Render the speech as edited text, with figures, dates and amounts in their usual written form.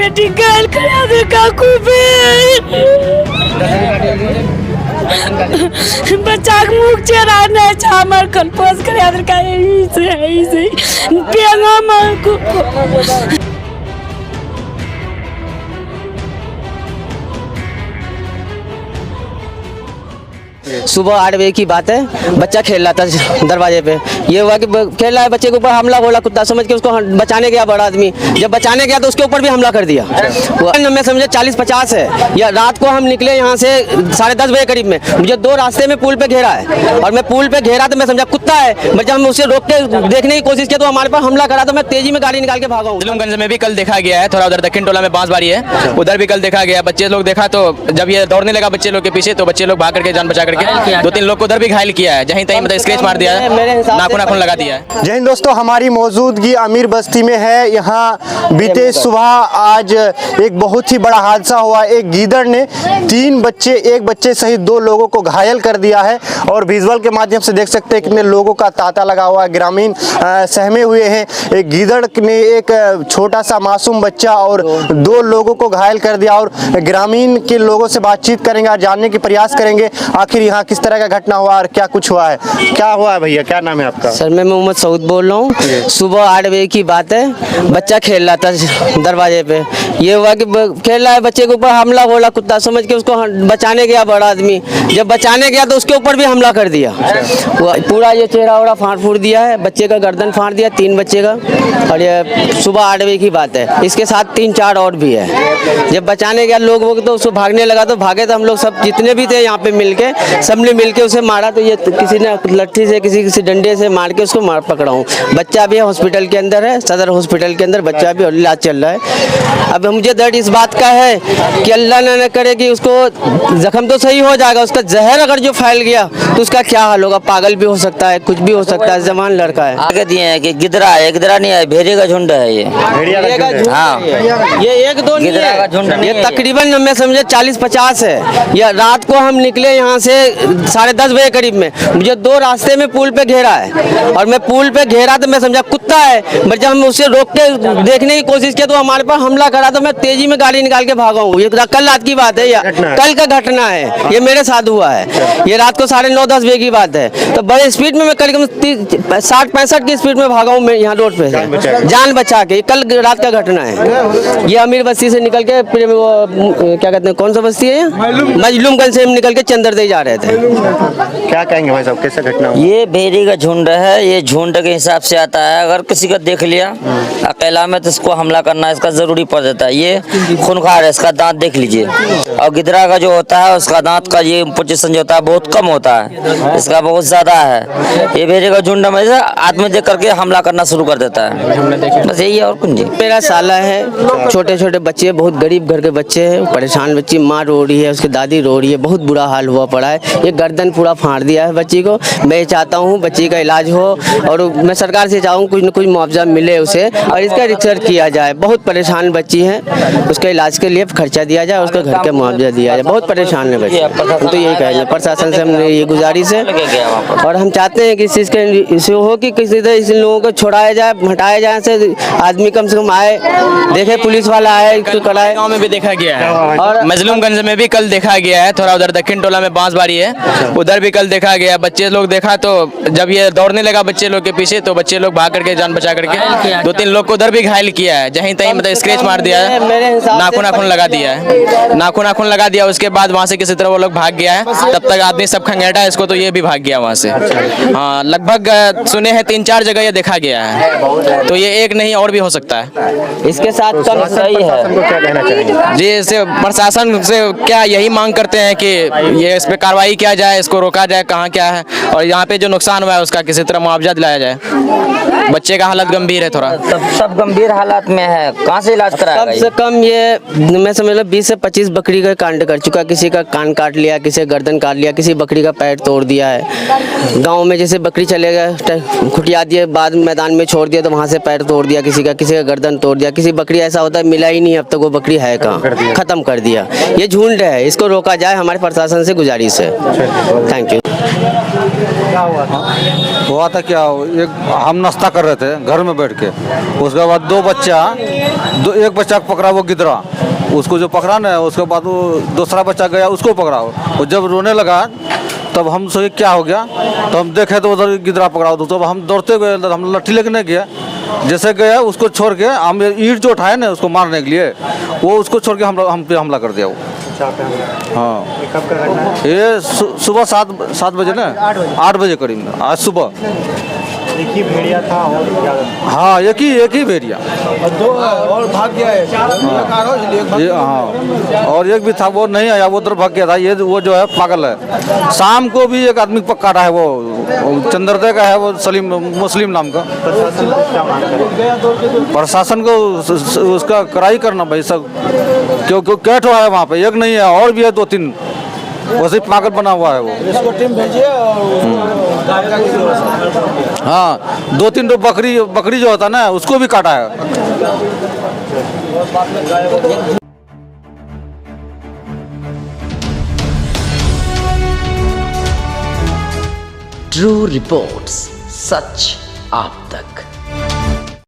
बेटी गाल करा दे काकू पे बच्चा के मुख चेहरा नहीं चामर कल पोस कर याद का यही से पेगा मार को सुबह 8 बजे की बात है। बच्चा खेल रहा था दरवाजे पे, ये हुआ कि खेल रहा है, बच्चे के ऊपर हमला बोला, कुत्ता समझ के उसको बचाने गया बड़ा आदमी, जब बचाने गया तो उसके ऊपर भी हमला कर दिया। मैं समझे 40-50 है। या रात को हम निकले यहाँ से 10:30 बजे करीब में, मुझे 2 रास्ते में पुल पे घेरा है और मैं पुल पे घेरा तो मैं समझा कुत्ता है, जब हम उसे रोक के देखने की कोशिश किया तो हमारे पास हमला करा, तो मैं तेजी में गाड़ी निकाल के भागा हूँ। मजलूमगंज में भी कल देखा गया है, थोड़ा उधर दक्षिण टोला में बांसबारी है, उधर भी कल देखा गया। बच्चे लोग देखा तो जब ये दौड़ने लगा बच्चे लोग के पीछे तो बच्चे लोग भाग करके जान बचा करके 2-3 लोग को उधर भी घायल किया है, जहीं तहीं मतलब स्क्रैच मार दिया है, नाखून लगा दिया है। जय हिंद दोस्तों, हमारी मौजूदगी अमीर बस्ती में है। यहाँ बीते सुबह आज एक बहुत ही बड़ा हादसा हुआ। एक गीदड़ ने 3 बच्चे, एक बच्चे सहित 2 लोगों को घायल कर दिया है और विजुअल के माध्यम से देख सकते हैं कितने लोगों का तांता लगा हुआ है, ग्रामीण सहमे हुए हैं। एक गीदड़ ने एक छोटा सा मासूम बच्चा और 2 लोगों को घायल कर दिया और ग्रामीण के लोगों से बातचीत करेंगे और जानने के प्रयास करेंगे आखिर यहाँ किस तरह का घटना हुआ और क्या कुछ हुआ है। क्या हुआ है भैया, क्या नाम है आपका? सर मैं मोहम्मद सऊद बोल रहा हूँ। सुबह 8 बजे की बात है। बच्चा खेल रहा था दरवाजे पे, ये हुआ कि खेल रहा है, बच्चे के ऊपर हमला बोला, कुत्ता समझ के उसको बचाने गया बड़ा आदमी, जब बचाने गया तो उसके ऊपर भी हमला कर दिया। पूरा ये चेहरा वोड़ा फाड़ फूड़ दिया है, बच्चे का गर्दन फाड़ दिया, 3 बच्चे का। और ये सुबह 8 बजे की बात है। इसके साथ 3-4 और भी है। जब बचाने गया लोग वो तो उसको भागने लगा तो भागे, तो हम लोग सब जितने भी थे यहाँ पे मिलके सबने मिलके उसे मारा, तो ये किसी ने लट्ठी से किसी डंडे से मार के उसको पकड़ा हूँ। बच्चा भी हॉस्पिटल के अंदर है, सदर हॉस्पिटल के अंदर बच्चा भी इलाज चल रहा है। अब मुझे दर्द इस बात का है कि अल्लाह न करे कि उसको जख्म तो सही हो जाएगा, उसका जहर अगर जो फैल गया तो उसका क्या हाल होगा, पागल भी हो सकता है, कुछ भी हो सकता है, जवान लड़का है। आगे दिए हैं कि गिदरा है, गिदरा नहीं है, भेड़िया का झुंड है ये। हाँ, ये 1-2 नहीं है, ये तकरीबन मैं समझे 40-50 है। या रात को हम निकले यहाँ से 10:30 बजे करीब में, मुझे 2 रास्ते में पुल पे घेरा है और मैं पुल पे घेरा तो मैं समझा कुत्ता है, जब हम उसे रोक के देखने की कोशिश किया तो हमारे पास हमला करा, तो मैं तेजी में गाड़ी निकाल के भागा हूँ। ये कल रात की बात है, या कल का घटना है, ये मेरे साथ हुआ है। ये रात को 9:30-10 बजे की बात है। तो बड़े स्पीड में मैं करीब 60-65 की स्पीड में भागा हूँ मैं यहाँ रोड पे, जान बचा के। कल रात का घटना है। ये अमीर बस्ती से निकल के फिर वो क्या कहते हैं, कौन सा बस्ती है, मजलूमगंज से हम निकल के चंदरदेई जा रहे थे। क्या कहेंगे भाई साहब, कैसे घटना हुई? ये भेड़ी का झुंड है, ये झुंड के हिसाब से आता है। अगर किसी को देख लिया अकेला में तो इसको हमला करना इसका जरूरी पड़ जाता है। ये खूनखार है, इसका दांत देख लीजिए। और गिदरा का जो होता है उसका दांत का ये पोजीशन जो होता है बहुत कम होता है, इसका बहुत ज्यादा है। ये भेड़ी का झुंड में आदमी देख करके हमला करना शुरू कर देता है, बस यही है और कुछ नहीं। मेरा साला है, छोटे छोटे बच्चे, बहुत गरीब घर के बच्चे हैं, परेशान बच्ची, माँ रो रही है, उसकी दादी रो रही है, बहुत बुरा हाल हुआ पड़ा है। ये गर्दन पूरा फाड़ दिया है बच्ची को। मैं चाहता हूँ बच्ची का इलाज हो और मैं सरकार से चाहूँ कुछ न कुछ मुआवजा मिले उसे और इसका रिसर्च किया जाए। बहुत परेशान बच्ची है, उसके इलाज के लिए खर्चा दिया जाए, उसका घर का मुआवजा दिया जाए। बहुत परेशान है बच्ची, हम तो यही कहेंगे प्रशासन से, हमने ये गुजारिश है। और हम चाहते हैं कि इस चीज़ के इसे हो कि किसी तरह इन लोगों को छोड़ाया जाए, हटाया जाए, से आदमी कम से कम आए, देखे पुलिस वाला आए तो कराए। गाँव में भी देखा गया है और मजलूमगंज में भी कल देखा गया है, थोड़ा उधर दक्षिण टोला में बांसबारी है, उधर भी कल देखा गया। बच्चे लोग देखा तो जब ये दौड़ने लगा बच्चे लोग के पीछे तो बच्चे लोग भाग करके जान बचा करके 2-3 लोग को उधर भी घायल किया है, जहीं तहीं मतलब स्क्रैच मार दिया है, नाखून लगा दिया है, नाखून लगा दिया। उसके बाद वहाँ से किसी तरह वो लोग भाग गया है, तब तक आदमी सब खंगेटा इसको, तो ये भी भाग गया वहाँ से। हाँ, लगभग सुने हैं 3-4 जगह ये देखा गया है, तो ये एक नहीं और भी हो सकता है। इसके साथ कम सही है जी, इसे प्रशासन से क्या यही मांग करते हैं कि ये इस पे कार्रवाई किया जाए, इसको रोका जाए, कहाँ क्या है, और यहाँ पे जो नुकसान हुआ है उसका किसी तरह मुआवजा दिलाया जाए। बच्चे का हालत गंभीर है, थोड़ा सब गंभीर हालात में है। कहाँ से इलाज कराया? कम से कम ये मैं समझ लो 20 से 25 बकरी का कांड कर चुका। किसी का कान काट लिया, किसी का गर्दन काट लिया, किसी बकरी का पैर तोड़ दिया है। गांव में जैसे बकरी चले गए, खुटिया दिए, बाद मैदान में छोड़ दिया तो वहाँ से पैर तोड़ दिया, किसी का गर्दन तोड़ दिया। किसी बकरी ऐसा होता है मिला ही नहीं, अब तक वो बकरी है कहाँ, खत्म कर दिया। ये झुंड है, इसको रोका जाए, हमारे प्रशासन से गुजारिश है। Thank you. क्या हुआ था? हुआ था क्या, एक हम नाश्ता कर रहे थे घर में बैठ के, उसके बाद एक बच्चा पकड़ा वो गिदरा, उसको जो पकड़ा ना उसके बाद वो दूसरा बच्चा गया उसको पकड़ा, वो जब रोने लगा तब हम सोचे क्या हो गया, तो हम देखे तो उधर गिदरा पकड़ा, तो हम दौड़ते गए, हम लट्ठी लेके नहीं गया, जैसे गया उसको छोड़ के हम ईंट जो उठाए ना उसको मारने के लिए, वो उसको छोड़ के हम पे हमला कर दिया वो। हाँ, कब का घटना है? ये सुबह 7 बजे ना, 8 बजे करीब आज सुबह। एक ही भेड़िया था और क्या? हाँ, एक ही भेड़िया और भाग गया है ये। हाँ, और एक भी था वो नहीं आया, वो उधर भाग गया था। ये वो जो है पागल है। शाम को भी एक आदमी पक्का रहा है, वो चंद्रदय का है, वो सलीम मुस्लिम नाम का। प्रशासन को क्या मांग करें? प्रशासन को उसका कराई करना भाई सब, क्योंकि कैट हुआ है वहाँ पे, एक नहीं है और भी है 2-3, वैसे पागल बना हुआ है वो। इसको टीम भेजिए हाँ, 2-3 तो बकरी जो होता है ना उसको भी काटा है। ट्रू रिपोर्ट्स, सच आप तक।